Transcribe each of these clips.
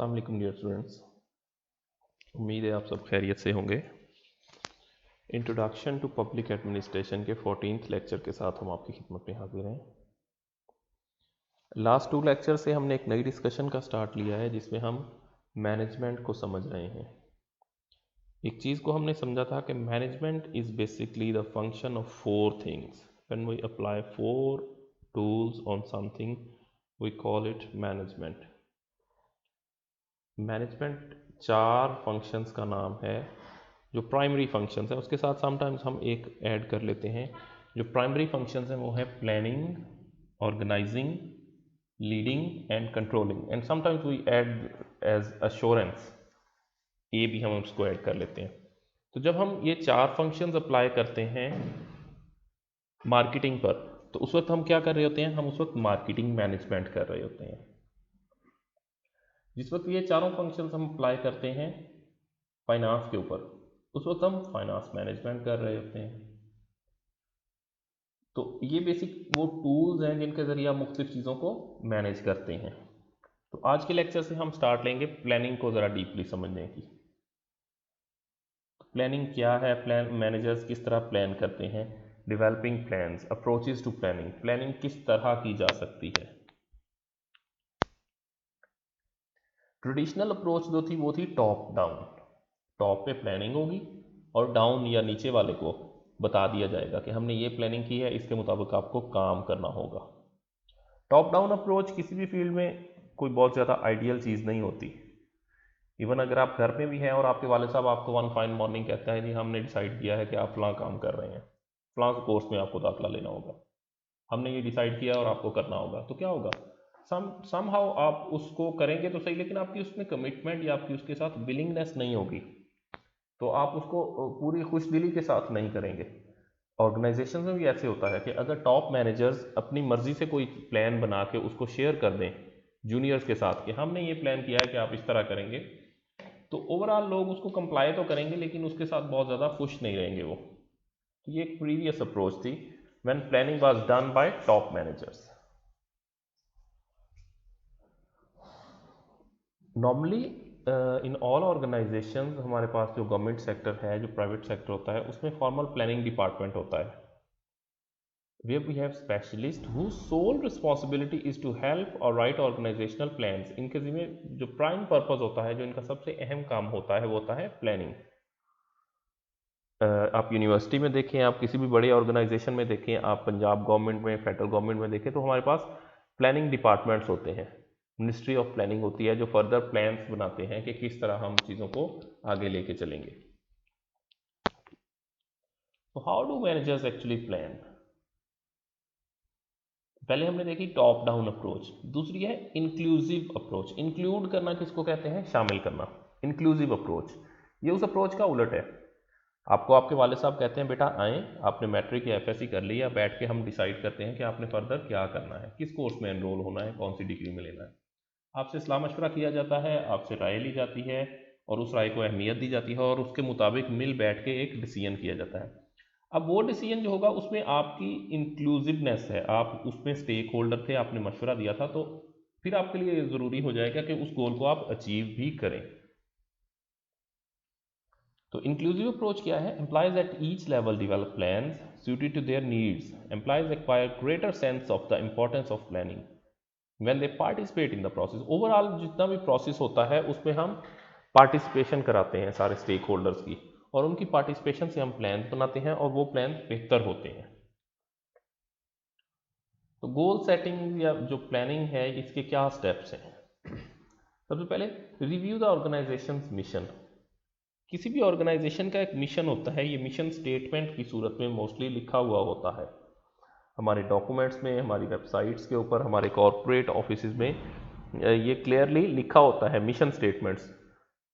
अस्सलाम वालेकुम dear students, उम्मीद है आप सब खैरियत से होंगे। इंट्रोडक्शन टू पब्लिक एडमिनिस्ट्रेशन के 14th लेक्चर के साथ हम आपकी खिदमत में हाजिर हैं। लास्ट 2 लेक्चर से हमने एक नई डिस्कशन का स्टार्ट लिया है जिसमें हम मैनेजमेंट को समझ रहे हैं। एक चीज़ को हमने समझा था कि management is basically the function of 4 things. When we apply 4 tools on something we call it management. Management 4 functions का नाम है जो प्राइमरी फंक्शंस है, उसके साथ समटाइम्स हम एक ऐड कर लेते हैं। जो प्राइमरी फंक्शंस हैं वो है planning, organising, leading and controlling, and sometimes we add as assurance, ये भी हम उसको ऐड कर लेते हैं। तो जब हम ये 4 फंक्शंस अप्लाई करते हैं मार्केटिंग पर, तो उस वक्त हम क्या कर रहे होते हैं? हम उस वक्त मार्केटिंग मैनेजमेंट कर रहे होते हैं। जिस वक्त ये चारों फंक्शंस हम अप्लाई करते हैं फाइनेंस के ऊपर, उस वक्त हम फाइनेंस मैनेजमेंट कर रहे होते हैं। तो ये बेसिक वो टूल्स हैं जिनके ज़रिए आप मुख्तलिफ चीज़ों को मैनेज करते हैं। तो आज के लेक्चर से हम स्टार्ट लेंगे प्लानिंग को ज़रा डीपली समझने की। प्लानिंग क्या है, प्लान मैनेजर्स किस तरह प्लान करते हैं, developing plans, approaches to planning, planning किस तरह की जा सकती है। ट्रेडिशनल अप्रोच जो थी वो थी टॉप डाउन, टॉप पे प्लानिंग होगी और डाउन या नीचे वाले को बता दिया जाएगा कि हमने ये प्लानिंग की है, इसके मुताबिक आपको काम करना होगा। टॉप डाउन अप्रोच किसी भी फील्ड में कोई बहुत ज़्यादा आइडियल चीज़ नहीं होती। इवन अगर आप घर में भी हैं और आपके वाले साहब आपको वन फाइन मॉर्निंग कहता है जी हमने डिसाइड किया है कि आप फलां काम कर रहे हैं, फलां कोर्स में आपको दाखिला लेना होगा, हमने ये डिसाइड किया और आपको करना होगा, तो क्या होगा? समहाउ आप उसको करेंगे तो सही, लेकिन आपकी उसमें कमिटमेंट या आपकी उसके साथ विलिंगनेस नहीं होगी, तो आप उसको पूरी खुशदिली के साथ नहीं करेंगे। ऑर्गेनाइजेशन में भी ऐसे होता है कि अगर टॉप मैनेजर्स अपनी मर्जी से कोई प्लान बना के उसको शेयर कर दें जूनियर्स के साथ कि हमने ये प्लान किया है कि आप इस तरह करेंगे, तो ओवरऑल लोग उसको कंप्लाई तो करेंगे लेकिन उसके साथ बहुत ज़्यादा खुश नहीं रहेंगे वो। तो ये एक प्रीवियस अप्रोच थी when planning was done by top managers. Normally in all organisations हमारे पास जो गवर्नमेंट सेक्टर है, जो प्राइवेट सेक्टर होता है, उसमें फॉर्मल प्लानिंग डिपार्टमेंट होता है, where we have specialists whose sole responsibility is to help or write organizational plans। इनके जिम्मे जो प्राइम पर्पस होता है, जो इनका सबसे अहम काम होता है, वो होता है प्लानिंग। आप यूनिवर्सिटी में देखें, आप किसी भी बड़े ऑर्गेनाइजेशन में देखें, आप पंजाब गवर्नमेंट में, फेडरल गवर्नमेंट में देखें, तो हमारे पास प्लानिंग डिपार्टमेंट्स होते हैं। मिनिस्ट्री ऑफ प्लानिंग होती है जो फर्दर प्लान्स बनाते हैं कि किस तरह हम चीज़ों को आगे लेके चलेंगे। तो how do managers actually plan? पहले हमने देखी टॉप डाउन अप्रोच, दूसरी है इंक्लूसिव अप्रोच। इंक्लूड करना किसको कहते हैं? शामिल करना। इंक्लूसिव अप्रोच ये उस अप्रोच का उलट है। आपको आपके वाले साहब कहते हैं बेटा आएँ, आपने मैट्रिक या एफएससी कर लिया, बैठ के हम डिसाइड करते हैं कि आपने फर्दर क्या करना है, किस कोर्स में एनरोल होना है, कौन सी डिग्री में लेना है। आपसे सलाह मशवरा किया जाता है, आपसे राय ली जाती है और उस राय को अहमियत दी जाती है और उसके मुताबिक मिल बैठ के एक डिसीजन किया जाता है। अब वो डिसीजन जो होगा उसमें आपकी इंक्लूसिवनेस है, आप उसमें स्टेक होल्डर थे, आपने मशवरा दिया था, तो फिर आपके लिए ज़रूरी हो जाएगा कि उस गोल को आप अचीव भी करें। तो इंक्लूसिव अप्रोच क्या है? Employees at each level develop plans suited to their needs. Employees acquire greater sense of the importance of planning when they participate in the process। Overall जितना भी प्रोसेस होता है उसमें हम पार्टिसिपेशन कराते हैं सारे स्टेक होल्डर्स की, और उनकी पार्टिसिपेशन से हम प्लान बनाते हैं और वो प्लान बेहतर होते हैं। तो गोल सेटिंग या जो प्लानिंग है इसके क्या स्टेप्स हैं? सबसे पहले रिव्यू द ऑर्गेनाइजेशन मिशन। किसी भी ऑर्गेनाइजेशन का एक मिशन होता है, ये मिशन स्टेटमेंट की सूरत में मोस्टली लिखा हुआ होता है हमारे डॉक्यूमेंट्स में, हमारी वेबसाइट्स के ऊपर, हमारे कॉरपोरेट ऑफिसेज में ये क्लियरली लिखा होता है मिशन स्टेटमेंट्स।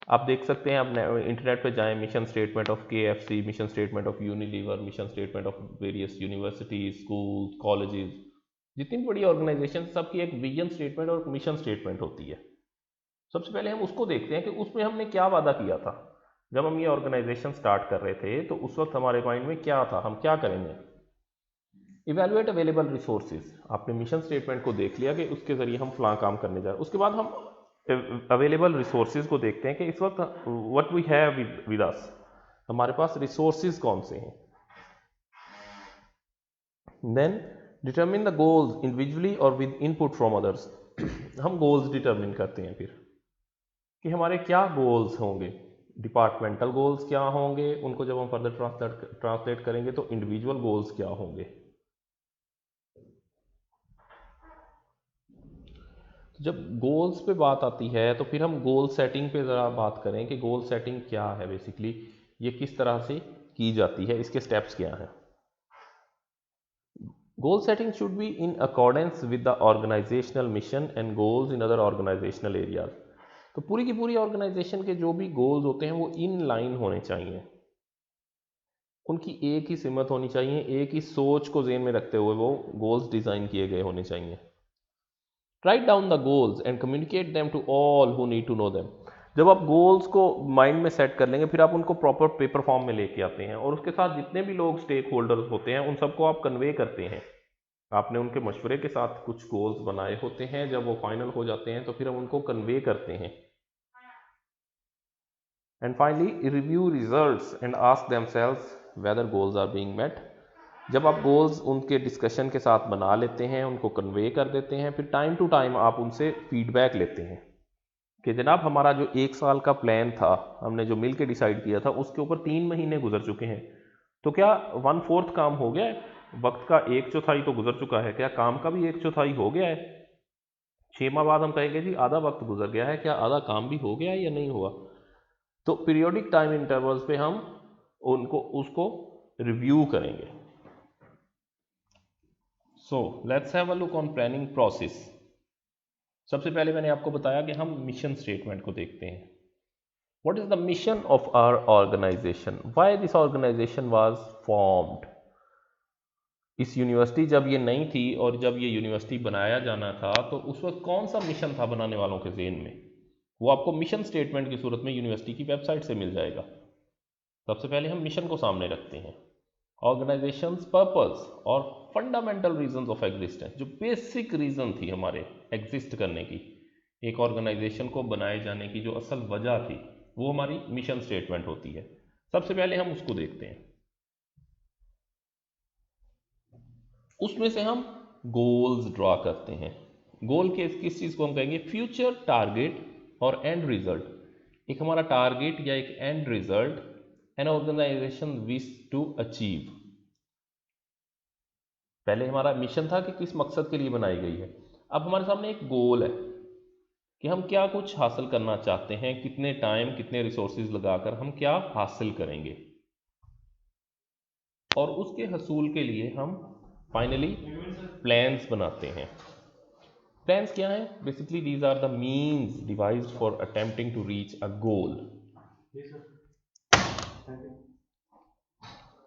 आप देख सकते हैं, आप इंटरनेट पे जाएं, mission statement of KFC, mission statement of Unilever, mission statement of various universities, school, colleges, जितनी बड़ी ऑर्गेनाइजेशन सबकी एक विजन स्टेटमेंट और मिशन स्टेटमेंट होती है। सबसे पहले हम उसको देखते हैं कि उसमें हमने क्या वादा किया था। जब हम ये ऑर्गेनाइजेशन स्टार्ट कर रहे थे तो उस वक्त हमारे माइंड में क्या था, हम क्या करेंगे। इवेलुएट अवेलेबल रिसोर्सेज, आपने मिशन स्टेटमेंट को देख लिया कि उसके ज़रिए हम फलां काम करने जा रहे हैं। उसके बाद हम अवेलेबल रिसोर्सेज को देखते हैं कि इस वक्त what we have with us, हमारे पास रिसोर्सेज कौन से हैं। Then determine the goals individually और विद इनपुट फ्रॉम अदर्स। हम गोल्स डिटरमिन करते हैं फिर कि हमारे क्या गोल्स होंगे, डिपार्टमेंटल गोल्स क्या होंगे, उनको जब हम फर्दर ट्रांसलेट करेंगे तो इंडिविजुअल गोल्स क्या होंगे। जब गोल्स पे बात आती है तो फिर हम गोल सेटिंग पे ज़रा बात करें कि गोल सेटिंग क्या है, बेसिकली ये किस तरह से की जाती है, इसके स्टेप्स क्या हैं। Goal setting should be in accordance with the organisational mission and goals in other organisational areas. तो पूरी की पूरी ऑर्गेनाइजेशन के जो भी गोल्स होते हैं वो इन लाइन होने चाहिए, उनकी एक ही सिमत होनी चाहिए, एक ही सोच को ज़हन में रखते हुए वो गोल्स डिज़ाइन किए गए होने चाहिए। Write down the goals and communicate them to all who need to know them. जब आप गोल्स को माइंड में सेट कर लेंगे फिर आप उनको प्रॉपर पेपर फॉर्म में लेके आते हैं और उसके साथ जितने भी लोग स्टेक होल्डर्स होते हैं उन सबको आप कन्वे करते हैं। आपने उनके मशवरे के साथ कुछ गोल्स बनाए होते हैं, जब वो फाइनल हो जाते हैं तो फिर हम उनको कन्वे करते हैं। And finally review results and ask themselves whether goals are being met. जब आप गोल्स उनके डिस्कशन के साथ बना लेते हैं, उनको कन्वे कर देते हैं, फिर टाइम टू टाइम आप उनसे फीडबैक लेते हैं कि जनाब हमारा जो 1 साल का प्लान था, हमने जो मिल के डिसाइड किया था, उसके ऊपर 3 महीने गुजर चुके हैं, तो क्या 1/4 काम हो गया है? वक्त का 1/4 तो गुजर चुका है, क्या काम का भी 1/4 हो गया है? 6 माह बाद हम कहेंगे जी आधा वक्त गुजर गया है, क्या आधा काम भी हो गया है या नहीं हुआ? तो पीरियोडिक टाइम इंटरवल्स पे हम उनको उसको रिव्यू करेंगे। So let's have a look on planning process. सबसे पहले मैंने आपको बताया कि हम मिशन स्टेटमेंट को देखते हैं। What is the mission of our organisation, why this organisation was formed. इस यूनिवर्सिटी जब ये नई थी और जब ये यूनिवर्सिटी बनाया जाना था तो उस वक्त कौन सा मिशन था बनाने वालों के ज़हन में, वो आपको मिशन स्टेटमेंट की सूरत में यूनिवर्सिटी की वेबसाइट से मिल जाएगा। सबसे पहले हम मिशन को सामने रखते हैं। ऑर्गेनाइजेशंस पर्पस और फंडामेंटल रीजंस ऑफ एग्जिस्टेंस, जो बेसिक रीज़न थी हमारे एग्जिस्ट करने की, एक ऑर्गेनाइजेशन को बनाए जाने की जो असल वजह थी, वो हमारी मिशन स्टेटमेंट होती है। सबसे पहले हम उसको देखते हैं। उसमें से हम गोल्स ड्रॉ करते हैं। गोल के किस चीज़ को हम कहेंगे, फ्यूचर टारगेट और एंड रिजल्ट। एक हमारा टारगेट या एक end result an organisation wish to achieve. पहले हमारा मिशन था कि किस मकसद के लिए बनाई गई है, अब हमारे सामने एक गोल है कि हम क्या कुछ हासिल करना चाहते हैं, कितने टाइम कितने रिसोर्सेज लगाकर हम क्या हासिल करेंगे, और उसके हसूल के लिए हम फाइनली प्लान्स बनाते हैं। प्लान्स क्या है? Basically these are the means devised for attempting to reach a goal.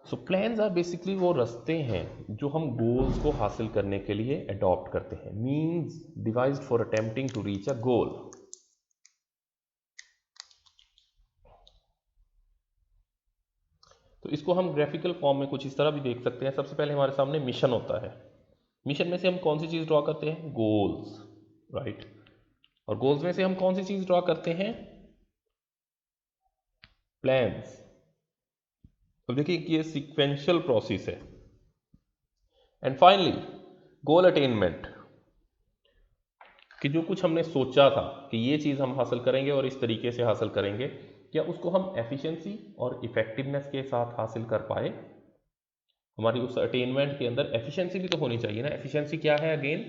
So plans are basically वो रास्ते हैं जो हम गोल्स को हासिल करने के लिए अडॉप्ट करते हैं। Means devised for attempting to reach a goal. तो इसको हम ग्राफिकल फॉर्म में कुछ इस तरह भी देख सकते हैं। सबसे पहले हमारे सामने मिशन होता है। मिशन में से हम कौन सी चीज़ ड्रॉ करते हैं? Goals, right. और गोल्स में से हम कौन सी चीज़ ड्रॉ करते हैं? प्लान्स। अब देखिए कि ये सीक्वेंशियल प्रोसेस है। एंड फाइनली गोल अटेनमेंट, कि जो कुछ हमने सोचा था कि ये चीज़ हम हासिल करेंगे और इस तरीके से हासिल करेंगे, क्या उसको हम एफिशिएंसी और इफेक्टिवनेस के साथ हासिल कर पाए? हमारी उस अटेनमेंट के अंदर एफिशिएंसी भी तो होनी चाहिए ना। एफिशिएंसी क्या है? Again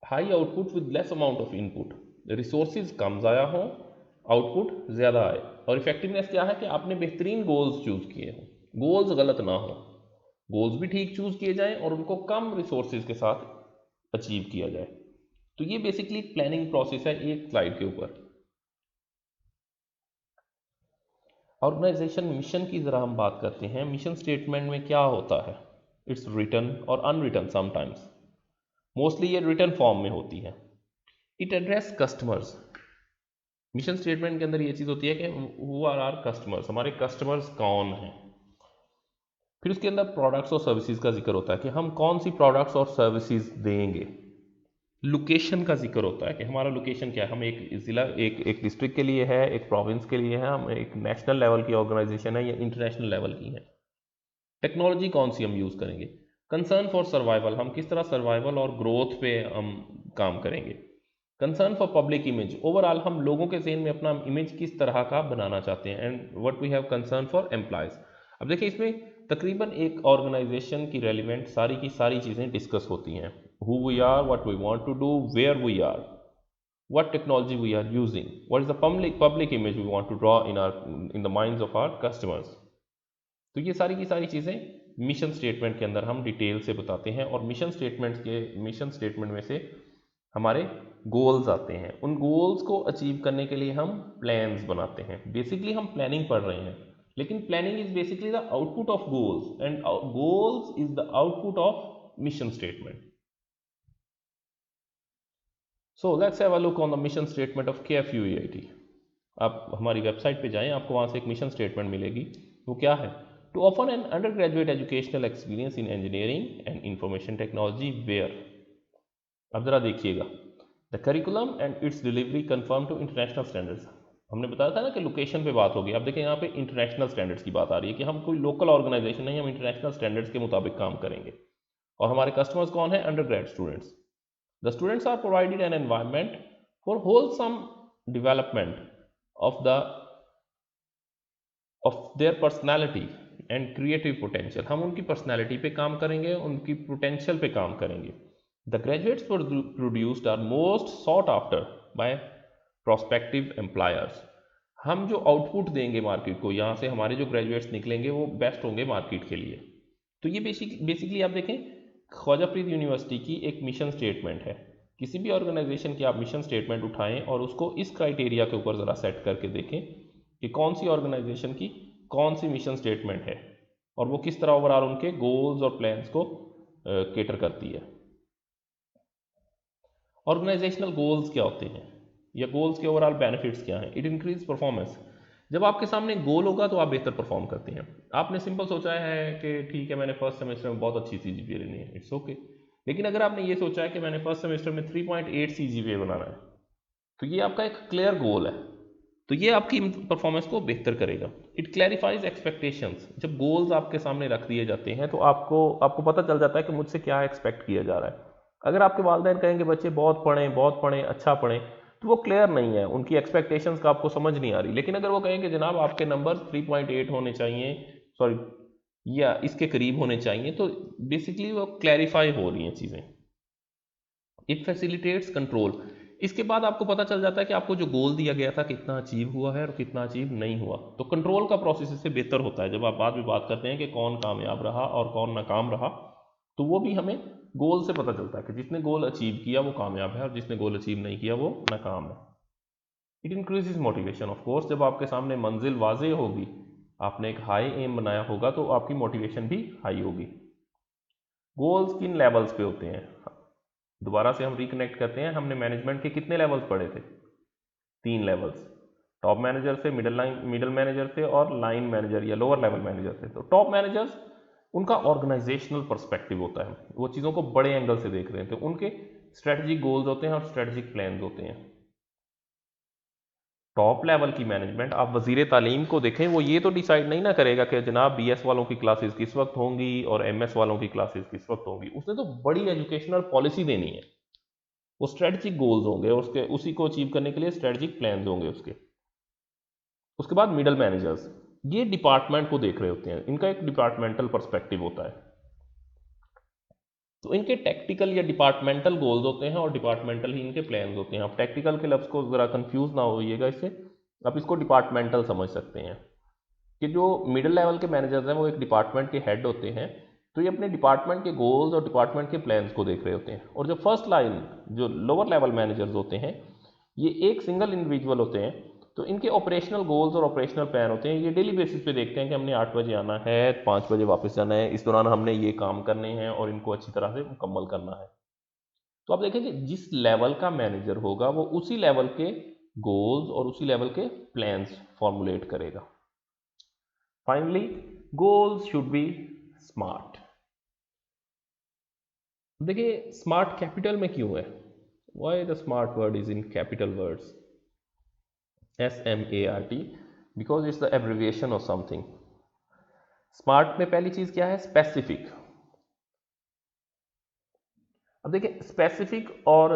high output with less amount of input, resources कम ज़ाया हो, आउटपुट ज़्यादा आए। और इफेक्टिवनेस क्या है? कि आपने बेहतरीन गोल्स चूज़ किए हों, गोल्स गलत ना हो, गोल्स भी ठीक चूज़ किए जाएं और उनको कम रिसोर्सेज के साथ अचीव किया जाए। तो ये बेसिकली प्लानिंग प्रोसेस है एक स्लाइड के ऊपर। ऑर्गेनाइजेशन मिशन की ज़रा हम बात करते हैं। मिशन स्टेटमेंट में क्या होता है? इट्स रिटन और अनरिटन समटाइम्स। मोस्टली ये रिटन फॉर्म में होती है। It address customers. Mission statement के अंदर ये चीज़ होती है कि हु आर आर कस्टमर्स, हमारे कस्टमर्स कौन हैं। फिर उसके अंदर प्रोडक्ट्स और सर्विसेज का जिक्र होता है कि हम कौन सी प्रोडक्ट्स और सर्विसेज देंगे। लोकेशन का जिक्र होता है कि हमारा लोकेशन क्या है, हम एक ज़िला एक डिस्ट्रिक्ट के लिए है, एक प्रोविंस के लिए है, हम एक नेशनल लेवल की ऑर्गेनाइजेशन है या इंटरनेशनल लेवल की है। टेक्नोलॉजी कौन सी हम यूज़ करेंगे, कंसर्न फॉर सर्वाइवल, हम किस तरह सर्वाइवल और ग्रोथ पे हम काम करेंगे। Concern for public image, overall हम लोगों के ज़हन में अपना इमेज किस तरह का बनाना चाहते हैं। And what we have concern for employees. अब देखिए इसमें तकरीबन एक ऑर्गेनाइजेशन की रेलिवेंट सारी की सारी चीज़ें डिस्कस होती हैं। Who we are, what we want to do, where we are, what technology we are using, what is the public image we want to draw in the minds of our customers। तो ये सारी की सारी चीज़ें mission statement के अंदर हम detail से बताते हैं, और मिशन स्टेटमेंट में से हमारे गोल्स आते हैं। उन गोल्स को अचीव करने के लिए हम प्लान्स बनाते हैं। बेसिकली हम प्लानिंग पढ़ रहे हैं, लेकिन planning is basically the output of goals, and goals is the output of mission statement. So let's have a look on the mission statement of KFUEIT। आप हमारी वेबसाइट पे जाएं, आपको वहाँ से एक मिशन स्टेटमेंट मिलेगी। वो क्या है, to offer an undergraduate educational experience in engineering and information technology where. अब जरा देखिएगा, the curriculum and its delivery confirm to international standards. हमने बताया था ना कि लोकेशन पे बात होगी। अब देखिए यहाँ पे इंटरनेशनल स्टैंडर्ड्स की बात आ रही है कि हम कोई लोकल ऑर्गेनाइजेशन नहीं, हम इंटरनेशनल स्टैंडर्ड्स के मुताबिक काम करेंगे। और हमारे कस्टमर्स कौन है, undergrad students. The students are provided an environment for wholesome development of the of their personality and creative potential. हम उनकी पर्सनैलिटी पे काम करेंगे, उनकी पोटेंशियल पे काम करेंगे। The graduates produced are most sought after by prospective employers. हम जो आउटपुट देंगे मार्केट को, यहाँ से हमारे जो ग्रेजुएट्स निकलेंगे वो बेस्ट होंगे मार्केट के लिए। तो ये बेसिकली आप देखें, ख्वाजाफरीद यूनिवर्सिटी की एक मिशन स्टेटमेंट है। किसी भी ऑर्गेनाइजेशन की आप मिशन स्टेटमेंट उठाएं और उसको इस क्राइटेरिया के ऊपर ज़रा सेट करके देखें कि कौन सी ऑर्गेनाइजेशन की कौन सी मिशन स्टेटमेंट है और वो किस तरह ओवरऑल उनके गोल्स और प्लान्स को केटर करती है। ऑर्गेनाइजेशनल गोल्स क्या होते हैं या गोल्स के ओवरऑल बेनिफिट्स क्या हैं। It increase performance. जब आपके सामने गोल होगा तो आप बेहतर परफॉर्म करते हैं। आपने सिंपल सोचा है कि ठीक है मैंने फर्स्ट सेमेस्टर में बहुत अच्छी CGPA लेनी है, इट्स ओके। लेकिन अगर आपने ये सोचा है कि मैंने फर्स्ट सेमेस्टर में 3.8 CGPA बनाना है, तो ये आपका एक क्लियर गोल है, तो ये आपकी परफॉर्मेंस को बेहतर करेगा। It clarifies expectations. जब गोल्स आपके सामने रख दिए जाते हैं तो आपको पता चल जाता है कि मुझसे क्या एक्सपेक्ट किया जा रहा है। अगर आपके वालिदैन कहेंगे बच्चे बहुत पढ़ें अच्छा पढ़ें, तो वो क्लियर नहीं है, उनकी एक्सपेक्टेशंस का आपको समझ नहीं आ रही। लेकिन अगर वो कहेंगे जनाब आपके नंबर 3.8 होने चाहिए, सॉरी या इसके करीब होने चाहिए, तो बेसिकली वो क्लैरिफाई हो रही हैं चीज़ें। It facilitates control. इसके बाद आपको पता चल जाता है कि आपको जो गोल दिया गया था कितना अचीव हुआ है और कितना अचीव नहीं हुआ। तो कंट्रोल का प्रोसेस इससे बेहतर होता है। जब आप बाद में बात करते हैं कि कौन कामयाब रहा और कौन नाकाम रहा, तो वो भी हमें गोल से पता चलता है कि जिसने गोल अचीव किया वो कामयाब है और जिसने गोल अचीव नहीं किया वो नाकाम है। It increases motivation. Of course जब आपके सामने मंजिल वाजे होगी, आपने एक हाई एम बनाया होगा, तो आपकी मोटिवेशन भी हाई होगी। गोल्स किन लेवल्स पे होते हैं, दोबारा से हम रिकनेक्ट करते हैं। हमने मैनेजमेंट के कितने लेवल्स पढ़े थे, 3 लेवल्स। टॉप मैनेजर से, मिडल मैनेजर से और लाइन मैनेजर या लोअर लेवल मैनेजर से। तो टॉप मैनेजर्स, उनका ऑर्गेनाइजेशनल पर्सपेक्टिव होता है, वो चीज़ों को बड़े एंगल से देख रहे हैं, तो उनके स्ट्रेटजिक गोल्स होते हैं और स्ट्रेटजिक प्लान्स होते हैं। टॉप लेवल की मैनेजमेंट, आप वजीर तालीम को देखें, वो ये तो डिसाइड नहीं ना करेगा कि जनाब BS वालों की क्लासेस किस वक्त होंगी और MS वालों की क्लासेस किस वक्त होंगी। उसने तो बड़ी एजुकेशनल पॉलिसी देनी है, वो स्ट्रेटजिक गोल्स होंगे, उसके उसी को अचीव करने के लिए स्ट्रेटजिक प्लान्स होंगे उसके। उसके बाद मिडल मैनेजर्स, ये डिपार्टमेंट को देख रहे होते हैं, इनका एक डिपार्टमेंटल पर्सपेक्टिव होता है। तो इनके टेक्टिकल या डिपार्टमेंटल गोल्स होते हैं और डिपार्टमेंटल ही इनके प्लान्स होते हैं। आप टेक्टिकल के लफ्ज़ को ज़रा कंफ्यूज ना होइएगा इससे, आप इसको डिपार्टमेंटल समझ सकते हैं कि जो मिडिल लेवल के मैनेजर्स हैं वो एक डिपार्टमेंट के हेड होते हैं, तो ये अपने डिपार्टमेंट के गोल्स और डिपार्टमेंट के प्लान्स को देख रहे होते हैं। और जो फर्स्ट लाइन, जो लोअर लेवल मैनेजर्स होते हैं, ये एक सिंगल इंडिविजुअल होते हैं, तो इनके ऑपरेशनल गोल्स और ऑपरेशनल प्लान होते हैं। ये डेली बेसिस पे देखते हैं कि हमने 8 बजे आना है, 5 बजे वापस जाना है, इस दौरान हमने ये काम करने हैं और इनको अच्छी तरह से मुकम्मल करना है। तो आप देखें कि जिस लेवल का मैनेजर होगा वो उसी लेवल के गोल्स और उसी लेवल के प्लान्स फॉर्मुलेट करेगा। Finally, goals should be smart. देखिए स्मार्ट कैपिटल में क्यों है, Why the smart word is in capital words? SMART, because it's the abbreviation of something. Smart में पहली चीज क्या है? स्पेसिफिक। अब देखिए, स्पेसिफिक और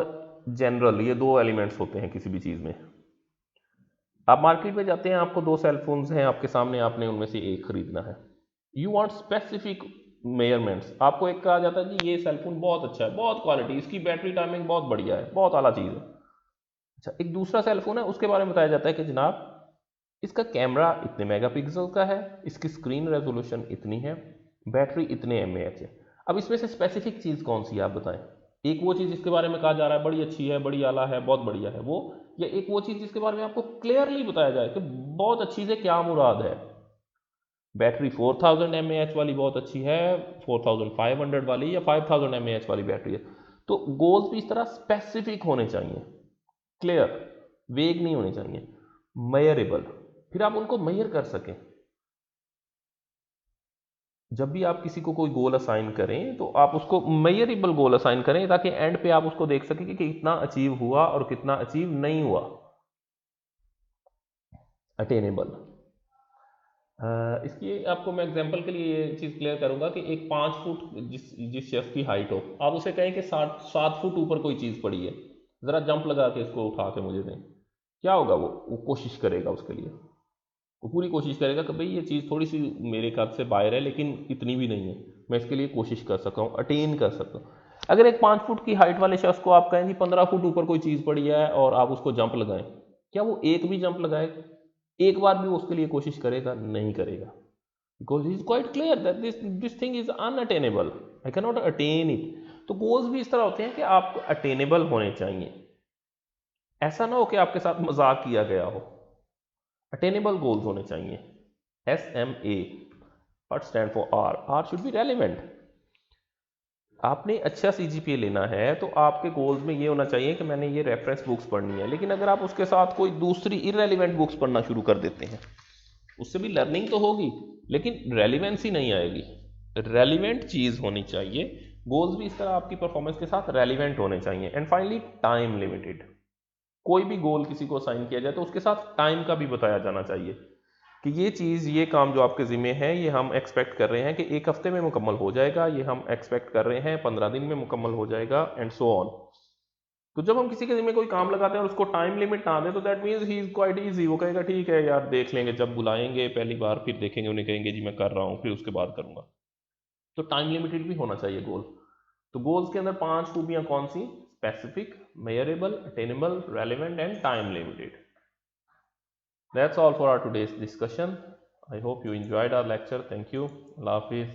जनरल ये दो एलिमेंट्स होते हैं किसी भी चीज में। आप मार्केट में जाते हैं, आपको दो सेलफोन्स हैं आपके सामने, आपने उनमें से एक खरीदना है। You want specific measurements. आपको एक कहा जाता है कि ये सेलफोन बहुत अच्छा है, बहुत क्वालिटी, इसकी बैटरी टाइमिंग बहुत बढ़िया है, बहुत आला चीज़ है। अच्छा, एक दूसरा सेलफोन है, उसके बारे में बताया जाता है कि जनाब इसका कैमरा इतने मेगापिक्सल का है, इसकी स्क्रीन रेजोल्यूशन इतनी है, बैटरी इतने mAh है। अब इसमें से स्पेसिफिक चीज़ कौन सी है आप बताएं? एक वो चीज़ जिसके बारे में कहा जा रहा है बड़ी अच्छी है, बड़ी आला है, बहुत बढ़िया है वो, या एक वो चीज़ जिसके बारे में आपको क्लियरली बताया जाए कि बहुत अच्छी से क्या मुराद है? बैटरी 4000 mAh वाली बहुत अच्छी है, 4500 वाली या 5000 mAh वाली बैटरी है। तो गोल्स भी इस तरह स्पेसिफिक होने चाहिए, क्लियर, वेग नहीं होने चाहिए, मेयरेबल, फिर आप उनको मेयर कर सकें। जब भी आप किसी को कोई गोल असाइन करें तो आप उसको मेयरेबल गोल असाइन करें, ताकि एंड पे आप उसको देख सकें कि कितना अचीव हुआ और कितना अचीव नहीं हुआ। अटेनेबल। इसकी आपको मैं एग्जांपल के लिए ये चीज़ क्लियर करूंगा कि एक 5 फुट जिस जिस शेफ की हाइट हो, आप उसे कहें कि 7 फुट ऊपर कोई चीज़ पड़ी है, ज़रा जंप लगा के इसको उठा के मुझे दें, क्या होगा? वो कोशिश करेगा, उसके लिए वो पूरी कोशिश करेगा कि भाई ये चीज़ थोड़ी सी मेरे कद से बाहर है लेकिन इतनी भी नहीं है, मैं इसके लिए कोशिश कर सकता हूँ, अटेन कर सकता हूँ। अगर एक 5 फुट की हाइट वाले शख्स को आप कहें कि 15 फुट ऊपर कोई चीज़ पड़ी है और आप उसको जंप लगाएं, क्या वो एक भी जंप लगाए? एक बार भी वो उसके लिए कोशिश करेगा? नहीं करेगा, because he is quite clear that this thing is unattainable, I can not attain it. तो गोल्स भी इस तरह होते हैं कि आपको अटेनेबल होने चाहिए, ऐसा ना हो कि आपके साथ मजाक किया गया हो। अटेनेबल गोल्स होने चाहिए। SMA, what stand for R? R should be relevant. आपने अच्छा CGPA लेना है तो आपके गोल्स में ये होना चाहिए कि मैंने ये रेफरेंस बुक्स पढ़नी है, लेकिन अगर आप उसके साथ कोई दूसरी इरेलीवेंट बुक्स पढ़ना शुरू कर देते हैं, उससे भी लर्निंग तो होगी लेकिन रेलिवेंसी नहीं आएगी। रेलिवेंट चीज़ होनी चाहिए। गोल्स भी इस तरह आपकी परफॉर्मेंस के साथ रेलिवेंट होने चाहिए। And finally, time limited. कोई भी गोल किसी को असाइन किया जाए तो उसके साथ टाइम का भी बताया जाना चाहिए कि ये चीज़, ये काम जो आपके ज़िम्मे है, ये हम एक्सपेक्ट कर रहे हैं कि 1 हफ्ते में मुकम्मल हो जाएगा, ये हम एक्सपेक्ट कर रहे हैं 15 दिन में मुकम्मल हो जाएगा, एंड सो ऑन। तो जब हम किसी के ज़िम्मे कोई काम लगाते हैं और उसको टाइम लिमिट ना दें तो that means he is quite easy. वो कहेगा ठीक है यार, देख लेंगे, जब बुलाएंगे पहली बार फिर देखेंगे, उन्हें कहेंगे जी मैं कर रहा हूँ, फिर उसके बाद करूँगा। तो टाइम लिमिटेड भी होना चाहिए गोल। तो गोल्स के अंदर 5 खूबियाँ कौन सी? Specific, measurable, attainable, relevant and time limited. That's all for our today's discussion. I hope you enjoyed our lecture. Thank you. Allah Hafiz.